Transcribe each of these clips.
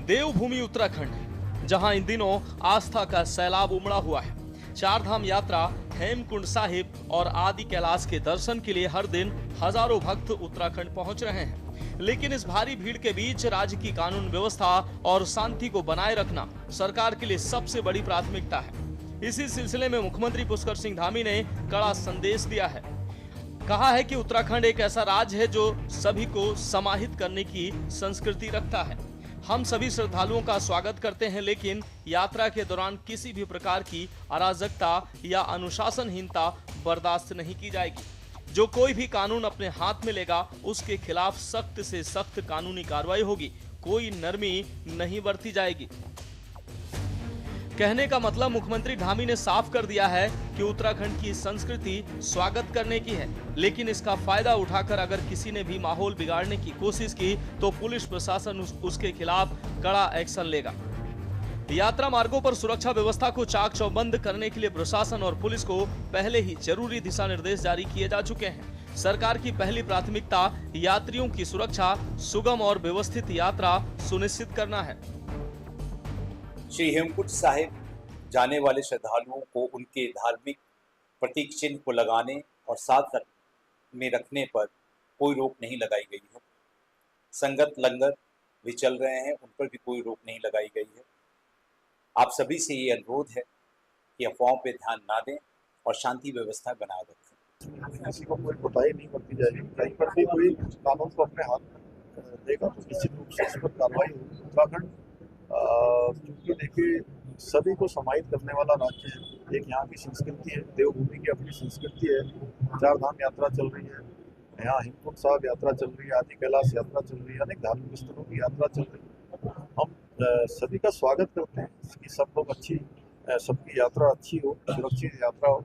देवभूमि उत्तराखंड, जहां इन दिनों आस्था का सैलाब उमड़ा हुआ है। चार धाम यात्रा, हेमकुंड साहिब और आदि कैलाश के दर्शन के लिए हर दिन हजारों भक्त उत्तराखंड पहुंच रहे हैं। लेकिन इस भारी भीड़ के बीच राज्य की कानून व्यवस्था और शांति को बनाए रखना सरकार के लिए सबसे बड़ी प्राथमिकता है। इसी सिलसिले में मुख्यमंत्री पुष्कर सिंह धामी ने कड़ा संदेश दिया है। कहा है कि उत्तराखंड एक ऐसा राज्य है जो सभी को समाहित करने की संस्कृति रखता है। हम सभी श्रद्धालुओं का स्वागत करते हैं, लेकिन यात्रा के दौरान किसी भी प्रकार की अराजकता या अनुशासनहीनता बर्दाश्त नहीं की जाएगी। जो कोई भी कानून अपने हाथ में लेगा, उसके खिलाफ सख्त से सख्त कानूनी कार्रवाई होगी। कोई नरमी नहीं बरती जाएगी। कहने का मतलब मुख्यमंत्री धामी ने साफ कर दिया है कि उत्तराखंड की संस्कृति स्वागत करने की है, लेकिन इसका फायदा उठाकर अगर किसी ने भी माहौल बिगाड़ने की कोशिश की तो पुलिस प्रशासन उसके खिलाफ कड़ा एक्शन लेगा। यात्रा मार्गों पर सुरक्षा व्यवस्था को चाक चौबंद करने के लिए प्रशासन और पुलिस को पहले ही जरूरी दिशा निर्देश जारी किए जा चुके हैं। सरकार की पहली प्राथमिकता यात्रियों की सुरक्षा, सुगम और व्यवस्थित यात्रा सुनिश्चित करना है। श्री हेमकुंड साहिब जाने वाले श्रद्धालुओं को उनके धार्मिक प्रतीक चिन्ह को लगाने और साथ में रखने पर कोई रोक नहीं लगाई गई है। संगत लंगर भी चल रहे हैं, उन पर भी कोई रोक नहीं लगाई गई है। आप सभी से ये अनुरोध है कि अफवाहों पर ध्यान ना दें और शांति व्यवस्था बनाए रखें। किसी को कोई कोताही नहीं बरती जाएगी। कहीं पर भी कोई कानून को अपने हाथ में देगा तो निश्चित रूप से इस पर कार्रवाई होगी। उत्तराखंड क्योंकि देखिए सभी को समाहित करने वाला राज्य है। एक यहाँ की संस्कृति है, देवभूमि की अपनी संस्कृति है। चार धाम यात्रा चल रही है, यहाँ हेमकुंड साहिब यात्रा चल रही है, आदि कैलाश यात्रा चल रही है, अनेक धार्मिक स्थलों की यात्रा चल रही है। हम सभी का स्वागत करते हैं कि सब लोग सबकी यात्रा अच्छी हो, सुरक्षित यात्रा हो।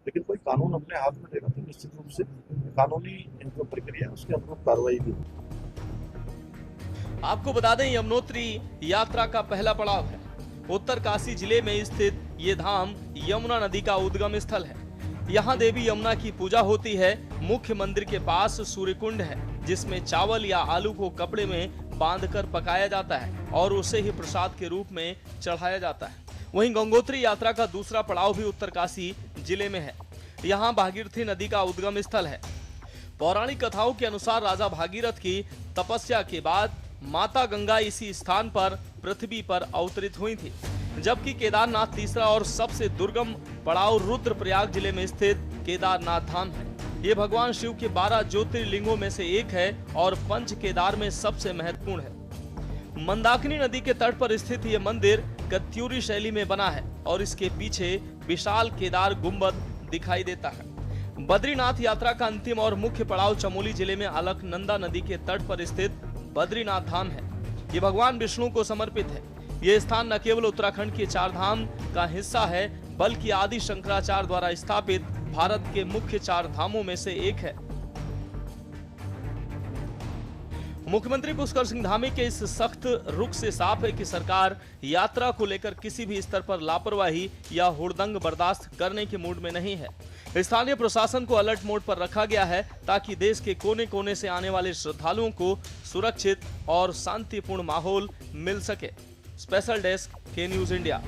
लेकिन कोई कानून अपने हाथ में लेगा तो निश्चित रूप से कानूनी जो प्रक्रिया है उसके अनुरूप कार्रवाई भी होगी। आपको बता दें, यमुनोत्री यात्रा का पहला पड़ाव है। उत्तरकाशी जिले में स्थित ये धाम यमुना नदी का उद्गम स्थल है। यहाँ देवी यमुना की पूजा होती है। मुख्य मंदिर के पास सूर्यकुंड है, जिसमें चावल या आलू को कपड़े में बांधकर पकाया जाता है और उसे ही प्रसाद के रूप में चढ़ाया जाता है। वहीं गंगोत्री यात्रा का दूसरा पड़ाव भी उत्तरकाशी जिले में है। यहाँ भागीरथी नदी का उद्गम स्थल है। पौराणिक कथाओं के अनुसार राजा भागीरथ की तपस्या के बाद माता गंगा इसी स्थान पर पृथ्वी पर अवतरित हुई थी। जबकि केदारनाथ तीसरा और सबसे दुर्गम पड़ाव रुद्रप्रयाग जिले में स्थित केदारनाथ धाम है। ये भगवान शिव के 12 ज्योतिर्लिंगों में से एक है और पंच केदार में सबसे महत्वपूर्ण है। मंदाकिनी नदी के तट पर स्थित ये मंदिर कत्यूरी शैली में बना है और इसके पीछे विशाल केदार गुंबद दिखाई देता है। बद्रीनाथ यात्रा का अंतिम और मुख्य पड़ाव चमोली जिले में अलकनंदा नदी के तट पर स्थित बद्रीनाथ धाम है। ये भगवान विष्णु को समर्पित है। ये स्थान न केवल उत्तराखंड के चार धाम का हिस्सा है, बल्कि आदि शंकराचार्य द्वारा स्थापित भारत के मुख्य चार धामों में से एक है। मुख्यमंत्री पुष्कर सिंह धामी के इस सख्त रुख से साफ है कि सरकार यात्रा को लेकर किसी भी स्तर पर लापरवाही या हुड़दंग बर्दाश्त करने के मूड में नहीं है। स्थानीय प्रशासन को अलर्ट मोड पर रखा गया है ताकि देश के कोने कोने से आने वाले श्रद्धालुओं को सुरक्षित और शांतिपूर्ण माहौल मिल सके। स्पेशल डेस्क, के न्यूज इंडिया।